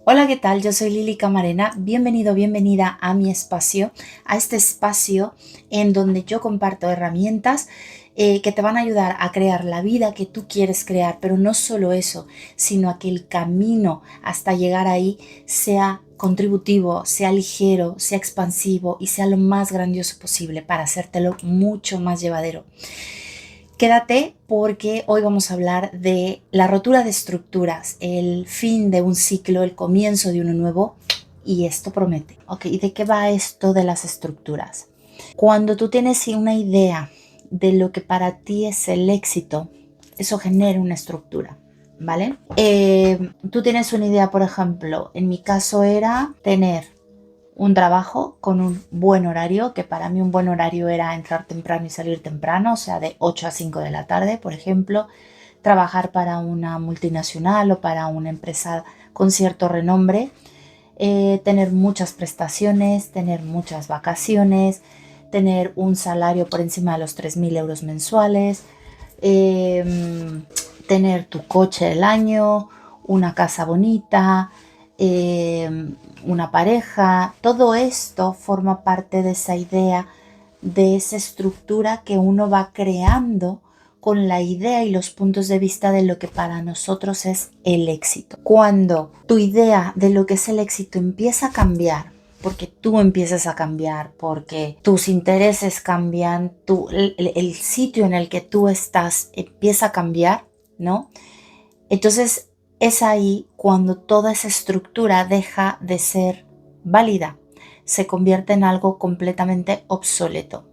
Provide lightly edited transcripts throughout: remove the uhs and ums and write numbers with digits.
Hola, ¿qué tal? Yo soy Lili Camarena. Bienvenido, bienvenida a mi espacio, a este espacio en donde yo comparto herramientas que te van a ayudar a crear la vida que tú quieres crear, pero no solo eso, sino a que el camino hasta llegar ahí sea contributivo, sea ligero, sea expansivo y sea lo más grandioso posible para hacértelo mucho más llevadero. Quédate porque hoy vamos a hablar de la rotura de estructuras, el fin de un ciclo, el comienzo de uno nuevo, y esto promete. Ok, ¿y de qué va esto de las estructuras? Cuando tú tienes una idea de lo que para ti es el éxito, eso genera una estructura, ¿vale? Tú tienes una idea, por ejemplo, en mi caso era tener un trabajo con un buen horario, que para mí un buen horario era entrar temprano y salir temprano, o sea, de 8 a 5 de la tarde, por ejemplo, trabajar para una multinacional o para una empresa con cierto renombre, tener muchas prestaciones, tener muchas vacaciones, tener un salario por encima de los 3.000 euros mensuales, tener tu coche del año, una casa bonita, una pareja. Todo esto forma parte de esa idea, de esa estructura que uno va creando con la idea y los puntos de vista de lo que para nosotros es el éxito. Cuando tu idea de lo que es el éxito empieza a cambiar, porque tú empiezas a cambiar, porque tus intereses cambian, el sitio en el que tú estás empieza a cambiar, ¿no? Entonces es ahí cuando toda esa estructura deja de ser válida, se convierte en algo completamente obsoleto.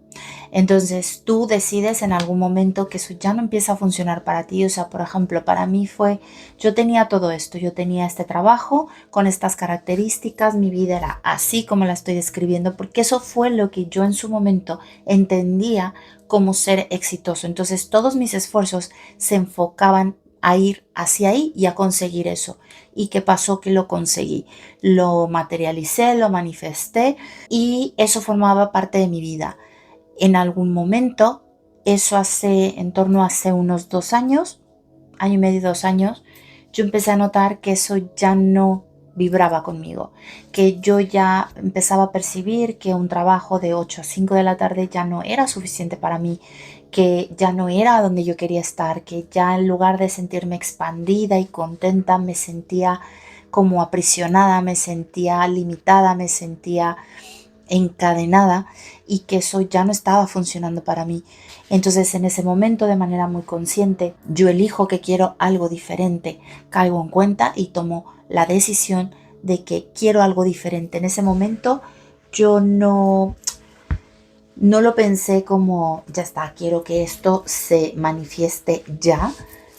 Entonces tú decides en algún momento que eso ya no empieza a funcionar para ti. O sea, por ejemplo, para mí fue, yo tenía todo esto, yo tenía este trabajo con estas características, mi vida era así como la estoy describiendo, porque eso fue lo que yo en su momento entendía como ser exitoso. Entonces todos mis esfuerzos se enfocaban a ir hacia ahí y a conseguir eso. ¿Y qué pasó? Que lo conseguí. Lo materialicé, lo manifesté y eso formaba parte de mi vida. En algún momento, eso hace en torno a hace unos 2 años, año y medio, 2 años, yo empecé a notar que eso ya no vibraba conmigo, que yo ya empezaba a percibir que un trabajo de 8 a 5 de la tarde ya no era suficiente para mí, que ya no era donde yo quería estar, que ya en lugar de sentirme expandida y contenta me sentía como aprisionada, me sentía limitada, me sentía encadenada y que eso ya no estaba funcionando para mí. Entonces en ese momento, de manera muy consciente, yo elijo que quiero algo diferente, caigo en cuenta y tomo la decisión de que quiero algo diferente. En ese momento yo no lo pensé como ya está, quiero que esto se manifieste ya.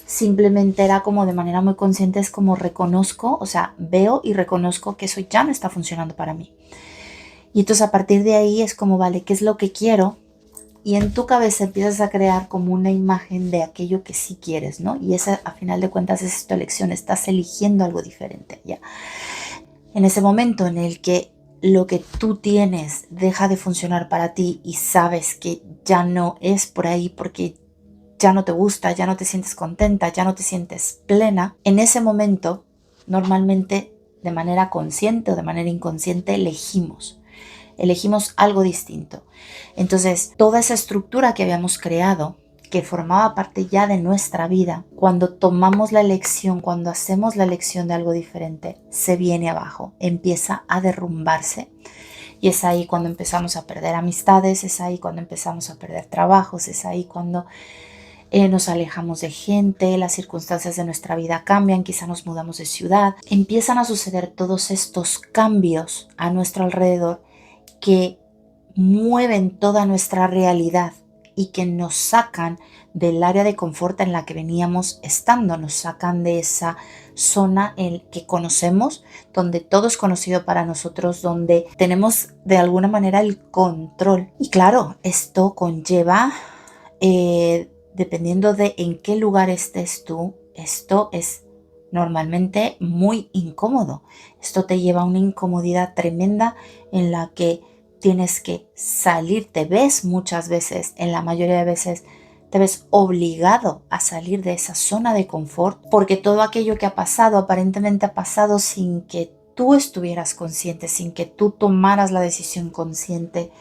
Simplemente era como de manera muy consciente, es como reconozco, o sea, veo y reconozco que eso ya no está funcionando para mí. Y entonces a partir de ahí es como, vale, ¿qué es lo que quiero? Y en tu cabeza empiezas a crear como una imagen de aquello que sí quieres, ¿no? Y esa, a final de cuentas, es tu elección, estás eligiendo algo diferente, ¿ya? En ese momento en el que lo que tú tienes deja de funcionar para ti y sabes que ya no es por ahí porque ya no te gusta, ya no te sientes contenta, ya no te sientes plena, en ese momento, normalmente de manera consciente o de manera inconsciente, elegimos algo distinto. Entonces, toda esa estructura que habíamos creado, que formaba parte ya de nuestra vida, cuando tomamos la elección, cuando hacemos la elección de algo diferente, se viene abajo, empieza a derrumbarse. Y es ahí cuando empezamos a perder amistades, es ahí cuando empezamos a perder trabajos, es ahí cuando nos alejamos de gente, las circunstancias de nuestra vida cambian, quizá nos mudamos de ciudad. Empiezan a suceder todos estos cambios a nuestro alrededor que mueven toda nuestra realidad y que nos sacan del área de confort en la que veníamos estando, nos sacan de esa zona en que conocemos, donde todo es conocido para nosotros, donde tenemos de alguna manera el control. Y claro, esto conlleva, dependiendo de en qué lugar estés tú, esto es normalmente muy incómodo. Esto te lleva a una incomodidad tremenda en la que tienes que salir, te ves muchas veces, en la mayoría de veces, te ves obligado a salir de esa zona de confort porque todo aquello que ha pasado aparentemente ha pasado sin que tú estuvieras consciente, sin que tú tomaras la decisión consciente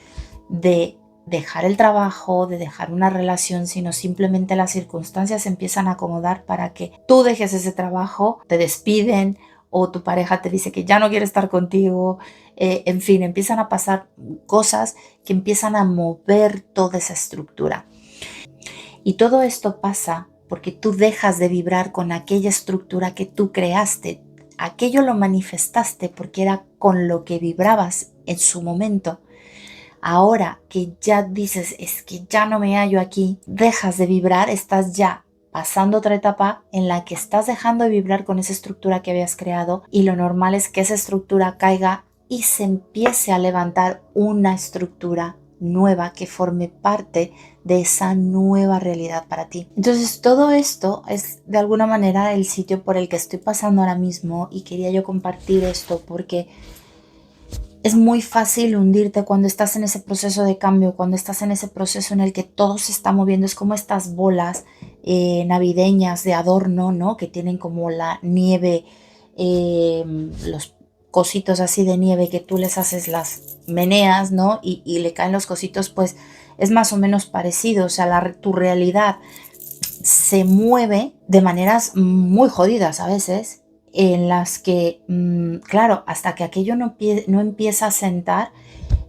de dejar el trabajo, de dejar una relación, sino simplemente las circunstancias se empiezan a acomodar para que tú dejes ese trabajo, te despiden o tu pareja te dice que ya no quiere estar contigo, en fin, empiezan a pasar cosas que empiezan a mover toda esa estructura. Y todo esto pasa porque tú dejas de vibrar con aquella estructura que tú creaste. Aquello lo manifestaste porque era con lo que vibrabas en su momento. Ahora que ya dices, es que ya no me hallo aquí, dejas de vibrar, estás ya pasando otra etapa en la que estás dejando de vibrar con esa estructura que habías creado, y lo normal es que esa estructura caiga y se empiece a levantar una estructura nueva que forme parte de esa nueva realidad para ti. Entonces todo esto es de alguna manera el sitio por el que estoy pasando ahora mismo, y quería yo compartir esto porque es muy fácil hundirte cuando estás en ese proceso de cambio, cuando estás en ese proceso en el que todo se está moviendo. Es como estas bolas navideñas de adorno, ¿no? Que tienen como la nieve, los cositos así de nieve que tú les haces las meneas, ¿no? Y le caen los cositos, pues es más o menos parecido. O sea, tu realidad se mueve de maneras muy jodidas a veces, en las que, claro, hasta que aquello no empieza a sentar,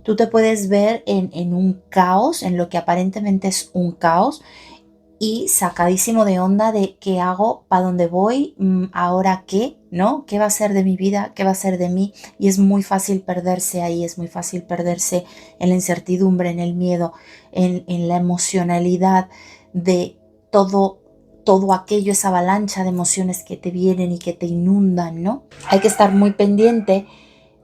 tú te puedes ver en un caos, en lo que aparentemente es un caos, y sacadísimo de onda de qué hago, para dónde voy, ahora qué, ¿no? ¿Qué va a ser de mi vida? ¿Qué va a ser de mí? Y es muy fácil perderse ahí, es muy fácil perderse en la incertidumbre, en el miedo, en la emocionalidad de todo aquello, esa avalancha de emociones que te vienen y que te inundan, ¿no? Hay que estar muy pendiente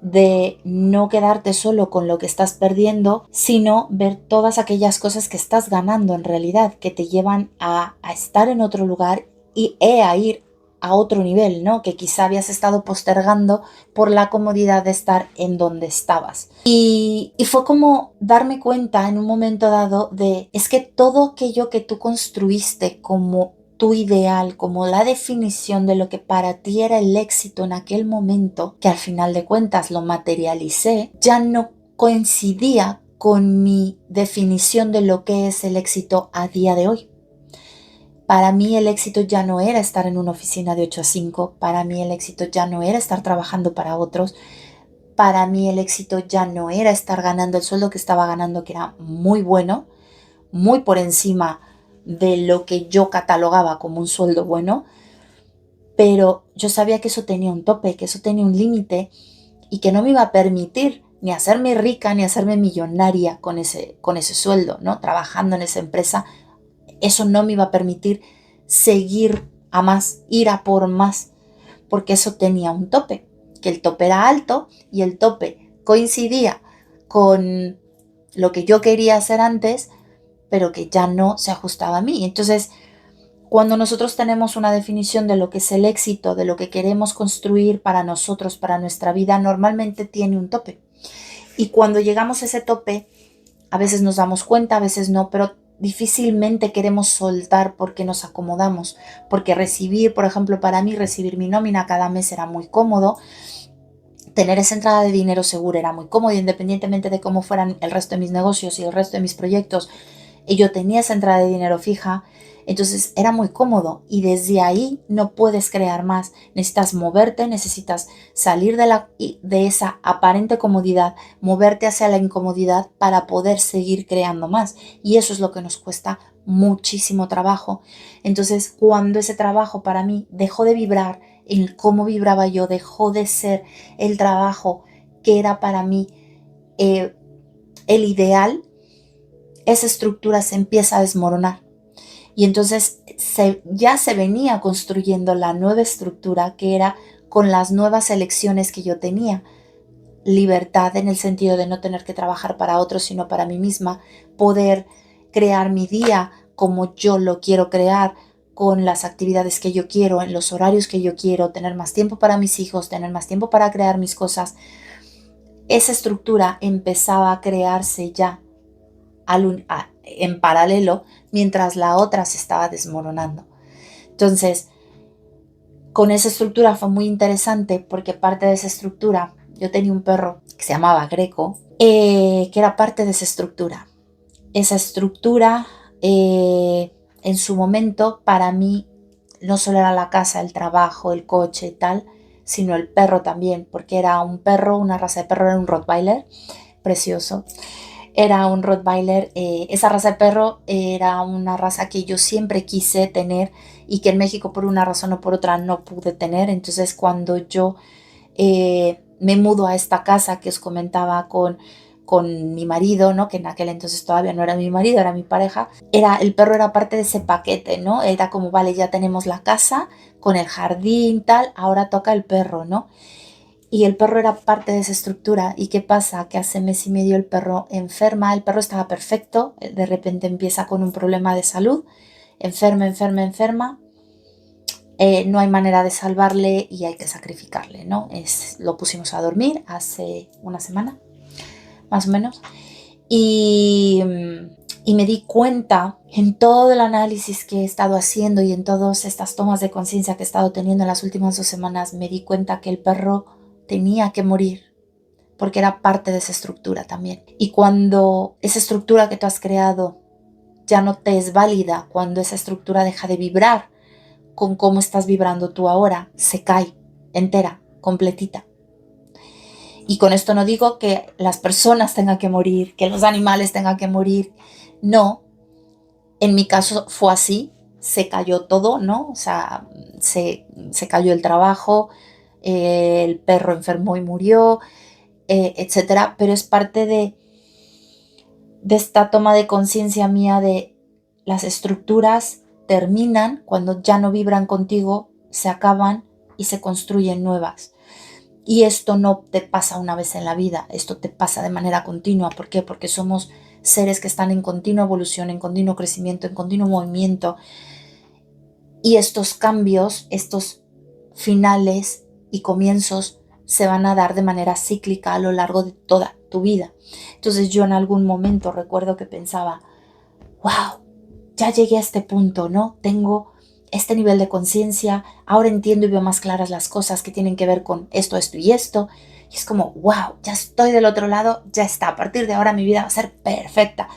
de no quedarte solo con lo que estás perdiendo, sino ver todas aquellas cosas que estás ganando en realidad, que te llevan a estar en otro lugar y a ir a otro nivel, ¿no? Que quizá habías estado postergando por la comodidad de estar en donde estabas. Y fue como darme cuenta en un momento dado de, es que todo aquello que tú construiste como tu ideal, como la definición de lo que para ti era el éxito en aquel momento, que al final de cuentas lo materialicé, ya no coincidía con mi definición de lo que es el éxito a día de hoy. Para mí el éxito ya no era estar en una oficina de 8 a 5, para mí el éxito ya no era estar trabajando para otros, para mí el éxito ya no era estar ganando el sueldo que estaba ganando, que era muy bueno, muy por encima de lo que yo catalogaba como un sueldo bueno, pero yo sabía que eso tenía un tope, que eso tenía un límite, y que no me iba a permitir ni hacerme rica ni hacerme millonaria con ese sueldo, ¿no? Trabajando en esa empresa, eso no me iba a permitir seguir a más, ir a por más, porque eso tenía un tope, que el tope era alto y el tope coincidía con lo que yo quería hacer antes, pero que ya no se ajustaba a mí. Entonces, cuando nosotros tenemos una definición de lo que es el éxito, de lo que queremos construir para nosotros, para nuestra vida, normalmente tiene un tope. Y cuando llegamos a ese tope, a veces nos damos cuenta, a veces no, pero difícilmente queremos soltar porque nos acomodamos. Porque recibir, por ejemplo, para mí, recibir mi nómina cada mes era muy cómodo. Tener esa entrada de dinero seguro era muy cómodo, independientemente de cómo fueran el resto de mis negocios y el resto de mis proyectos. Y yo tenía esa entrada de dinero fija, entonces era muy cómodo, y desde ahí no puedes crear más. Necesitas moverte, necesitas salir de esa aparente comodidad, moverte hacia la incomodidad para poder seguir creando más, y eso es lo que nos cuesta muchísimo trabajo. Entonces, cuando ese trabajo para mí dejó de vibrar en cómo vibraba yo, dejó de ser el trabajo que era para mí el ideal, esa estructura se empieza a desmoronar. Y entonces ya se venía construyendo la nueva estructura, que era con las nuevas elecciones que yo tenía. Libertad en el sentido de no tener que trabajar para otros, sino para mí misma. Poder crear mi día como yo lo quiero crear, con las actividades que yo quiero, en los horarios que yo quiero, tener más tiempo para mis hijos, tener más tiempo para crear mis cosas. Esa estructura empezaba a crearse ya en paralelo, mientras la otra se estaba desmoronando. Entonces, con esa estructura fue muy interesante porque parte de esa estructura, yo tenía un perro que se llamaba Greco, que era parte de esa estructura. Esa estructura, en su momento, para mí, no solo era la casa, el trabajo, el coche y tal, sino el perro también, porque era un perro, una raza de perro, era un Rottweiler, precioso. Era un Rottweiler, esa raza de perro era una raza que yo siempre quise tener y que en México por una razón o por otra no pude tener. Entonces cuando yo me mudo a esta casa que os comentaba con mi marido, ¿no? Que en aquel entonces todavía no era mi marido, era mi pareja, el perro era parte de ese paquete, ¿no? Era como, vale, ya tenemos la casa con el jardín, tal, ahora toca el perro, ¿no? Y el perro era parte de esa estructura. ¿Y qué pasa? Que hace mes y medio el perro enferma, el perro estaba perfecto, de repente empieza con un problema de salud, enferma, no hay manera de salvarle y hay que sacrificarle, ¿no? Lo pusimos a dormir hace una semana, más o menos, y, y me di cuenta en todo el análisis que he estado haciendo y en todas estas tomas de conciencia que he estado teniendo en las últimas 2 semanas, me di cuenta que el perro tenía que morir porque era parte de esa estructura también. Y cuando esa estructura que tú has creado ya no te es válida, cuando esa estructura deja de vibrar con cómo estás vibrando tú ahora, se cae entera, completita. Y con esto no digo que las personas tengan que morir, que los animales tengan que morir. No, en mi caso fue así, se cayó todo, ¿no? O sea, se cayó el trabajo, el perro enfermó y murió, etcétera. Pero es parte de esta toma de conciencia mía de las estructuras terminan cuando ya no vibran contigo, se acaban y se construyen nuevas. Y esto no te pasa una vez en la vida, esto te pasa de manera continua. ¿Por qué? Porque somos seres que están en continua evolución, en continuo crecimiento, en continuo movimiento. Y estos cambios, estos finales y comienzos se van a dar de manera cíclica a lo largo de toda tu vida. Entonces yo en algún momento recuerdo que pensaba, wow, ya llegué a este punto, ¿no? Tengo este nivel de conciencia, ahora entiendo y veo más claras las cosas que tienen que ver con esto, esto y esto. Y es como, wow, ya estoy del otro lado, ya está, a partir de ahora mi vida va a ser perfecta.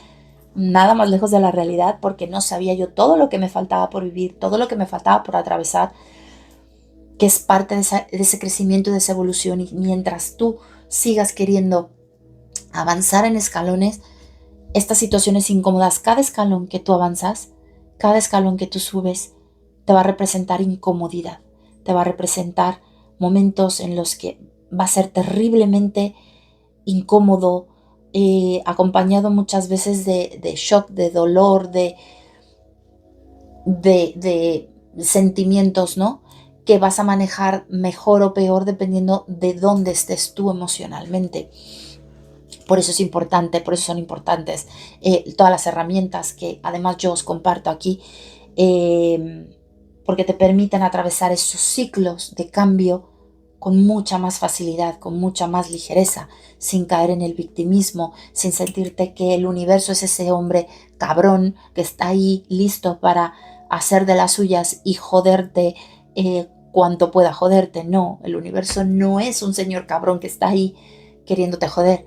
Nada más lejos de la realidad porque no sabía yo todo lo que me faltaba por vivir, todo lo que me faltaba por atravesar, que es parte de ese crecimiento, de esa evolución. Y mientras tú sigas queriendo avanzar en escalones, estas situaciones incómodas, cada escalón que tú avanzas, cada escalón que tú subes, te va a representar incomodidad, te va a representar momentos en los que va a ser terriblemente incómodo, acompañado muchas veces de shock, de dolor, de sentimientos, ¿no? Que vas a manejar mejor o peor dependiendo de dónde estés tú emocionalmente. Por eso es importante, por eso son importantes todas las herramientas que además yo os comparto aquí, porque te permiten atravesar esos ciclos de cambio con mucha más facilidad, con mucha más ligereza, sin caer en el victimismo, sin sentirte que el universo es ese hombre cabrón que está ahí listo para hacer de las suyas y joderte cuanto pueda joderte. No, el universo no es un señor cabrón que está ahí queriéndote joder.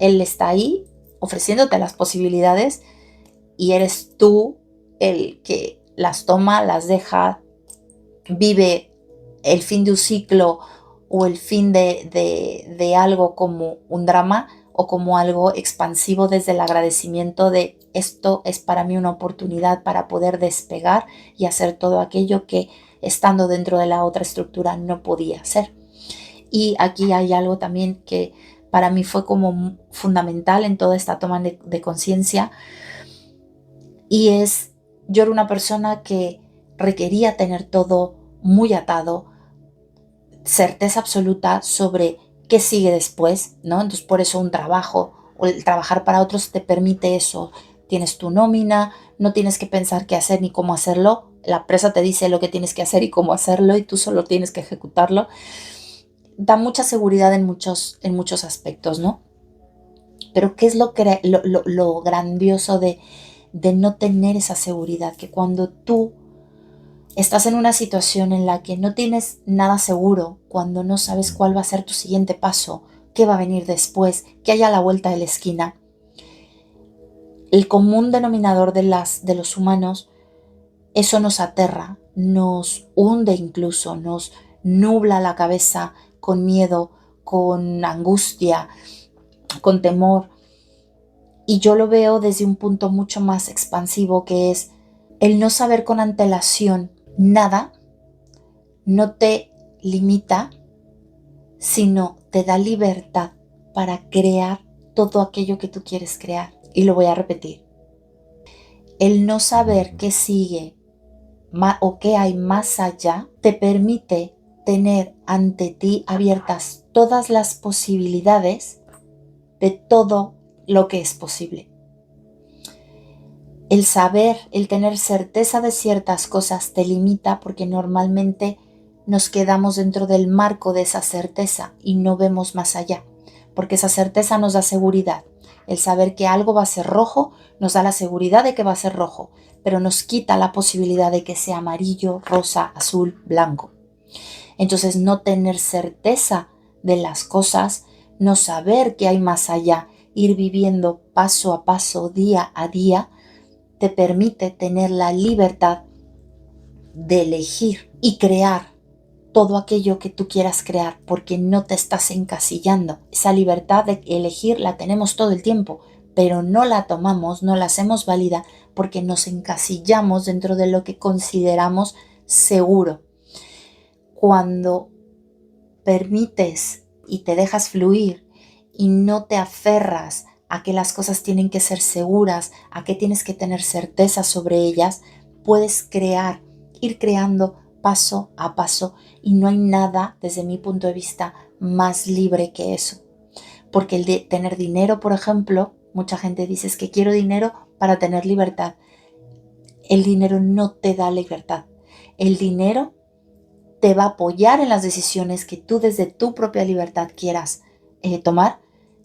Él está ahí ofreciéndote las posibilidades y eres tú el que las toma, las deja, vive el fin de un ciclo o el fin de algo como un drama o como algo expansivo desde el agradecimiento de esto es para mí una oportunidad para poder despegar y hacer todo aquello que estando dentro de la otra estructura no podía hacer. Y aquí hay algo también que para mí fue como fundamental en toda esta toma de conciencia y yo era una persona que requería tener todo muy atado, certeza absoluta sobre qué sigue después, ¿no? Entonces por eso un trabajo o el trabajar para otros te permite eso. Tienes tu nómina, no tienes que pensar qué hacer ni cómo hacerlo. La empresa te dice lo que tienes que hacer y cómo hacerlo y tú solo tienes que ejecutarlo. Da mucha seguridad en muchos aspectos, ¿no? Pero ¿qué es lo grandioso de no tener esa seguridad? Que cuando tú estás en una situación en la que no tienes nada seguro, cuando no sabes cuál va a ser tu siguiente paso, qué va a venir después, qué hay a la vuelta de la esquina. El común denominador de los humanos, eso nos aterra, nos hunde incluso, nos nubla la cabeza con miedo, con angustia, con temor. Y yo lo veo desde un punto mucho más expansivo, que es el no saber con antelación nada, no te limita, sino te da libertad para crear todo aquello que tú quieres crear. Y lo voy a repetir. El no saber qué sigue o qué hay más allá te permite tener ante ti abiertas todas las posibilidades de todo lo que es posible. El saber, el tener certeza de ciertas cosas te limita, porque normalmente nos quedamos dentro del marco de esa certeza y no vemos más allá, porque esa certeza nos da seguridad. El saber que algo va a ser rojo nos da la seguridad de que va a ser rojo, pero nos quita la posibilidad de que sea amarillo, rosa, azul, blanco. Entonces, no tener certeza de las cosas, no saber qué hay más allá, ir viviendo paso a paso, día a día, te permite tener la libertad de elegir y crear todo aquello que tú quieras crear, porque no te estás encasillando. Esa libertad de elegir la tenemos todo el tiempo, pero no la tomamos, no la hacemos válida, porque nos encasillamos dentro de lo que consideramos seguro. Cuando permites y te dejas fluir y no te aferras a que las cosas tienen que ser seguras, a que tienes que tener certeza sobre ellas, puedes crear, ir creando paso a paso, y no hay nada, desde mi punto de vista, más libre que eso. Porque el de tener dinero, por ejemplo, mucha gente dice es que quiero dinero para tener libertad. El dinero no te da libertad. El dinero te va a apoyar en las decisiones que tú desde tu propia libertad quieras tomar,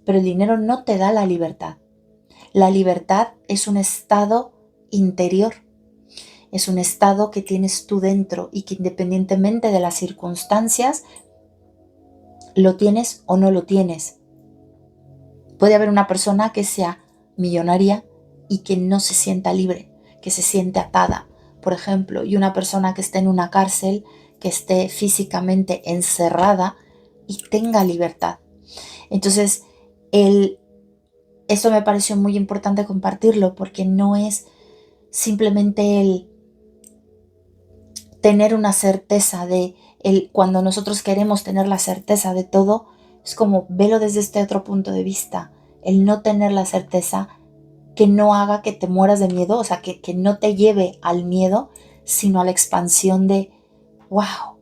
pero el dinero no te da la libertad. La libertad es un estado interior, es un estado que tienes tú dentro y que, independientemente de las circunstancias, lo tienes o no lo tienes. Puede haber una persona que sea millonaria y que no se sienta libre, que se siente atada, por ejemplo, y una persona que esté en una cárcel, que esté físicamente encerrada y tenga libertad. Entonces, esto me pareció muy importante compartirlo, porque no es simplemente el tener una certeza cuando nosotros queremos tener la certeza de todo, es como velo desde este otro punto de vista. El no tener la certeza, que no haga que te mueras de miedo, o sea, que no te lleve al miedo, sino a la expansión de, wow,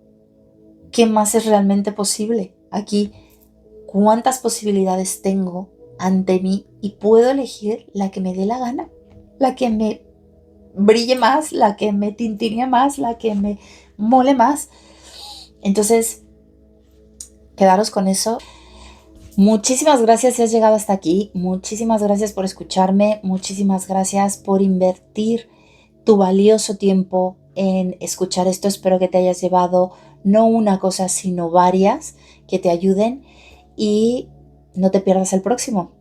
¿qué más es realmente posible? Aquí, ¿cuántas posibilidades tengo ante mí? Y puedo elegir la que me dé la gana, la que me brille más, la que me tintinee más, la que me mole más. Entonces, quedaros con eso. Muchísimas gracias si has llegado hasta aquí. Muchísimas gracias por escucharme. Muchísimas gracias por invertir tu valioso tiempo en escuchar esto. Espero que te hayas llevado no una cosa, sino varias que te ayuden, y no te pierdas el próximo.